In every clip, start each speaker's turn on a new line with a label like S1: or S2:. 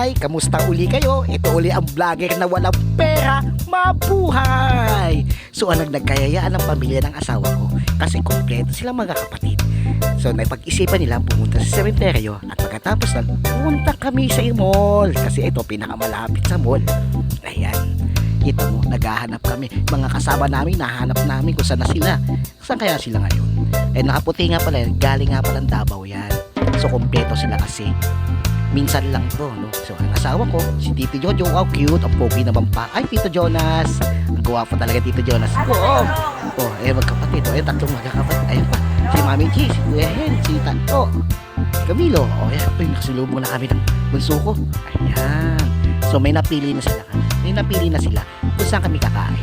S1: Hi! Kamusta uli kayo? Ito uli ang vlogger na walang pera, mabuhay! So ang nagkayayaan ng pamilya ng asawa ko kasi kompleto silang mga kapatid. So napag-isipan nila pumunta sa sementeryo at pagkatapos nun, pumunta kami sa mall kasi ito pinakamalapit sa mall. Ayan. Ito mo, naghahanap kami. Mga kasama namin, nahanap namin kung saan na sila. Saan kaya sila ngayon? Eh nakaputi nga pala, galing nga pala ng Davao yan. So kompleto sila kasi. Minsan lang to, no? So ang asawa ko, si Tito Jojo, wow, cute, ang pogi naman pa. Ay, Tito Jonas. Ang gwapo talaga Tito Jonas. Oo. Oh, magkapatid. Oh, tatlong magkakapatid. Ayan pa. Si Mami G, si Kuya Hen, si Tanto. Si Camilo. Oh, ayan. Ito yung nakasulubong na kami ng bunso ko. Ayan. So may napili na sila. Kung saan kami kakain.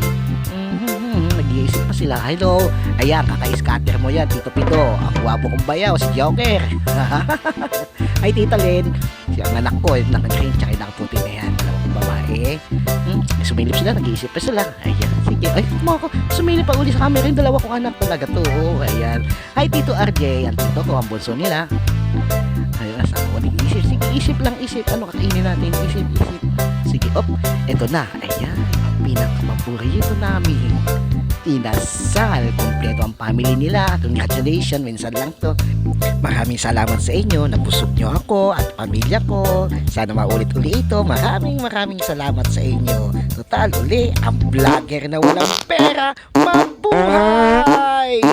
S1: Nag-iisip pa sila. Hello. Ayan, kaka-scatter mo yan, Tito Pito. Ang gwapo kong bayaw, si Joker. Ay, Tita Len. Si ang anak ko, naka-green, tsaka nakaputi na yan. Dalawang babae. Sumilip sila, nag-iisip pa sila. Ayan, sige. Ay, sumilip pa uli sa camera yung dalawa kong anak talaga to. Ayan. Ay, Tito RJ. Ang tito ko, ang bunso nila. Ayun, saan ko nag-iisip? Sige, isip lang, isip. Ano kakainin natin? Isip. Sige, eto na. Ayan, ang pinakamaburito namin. Inasal, kompleto ang family nila. Congratulations, minsan lang to. Maraming salamat sa inyo, nabusog nyo ako at pamilya ko. Sana maulit-uli ito. Maraming salamat sa inyo. Total, uli, ang vlogger na walang pera, mabuhay!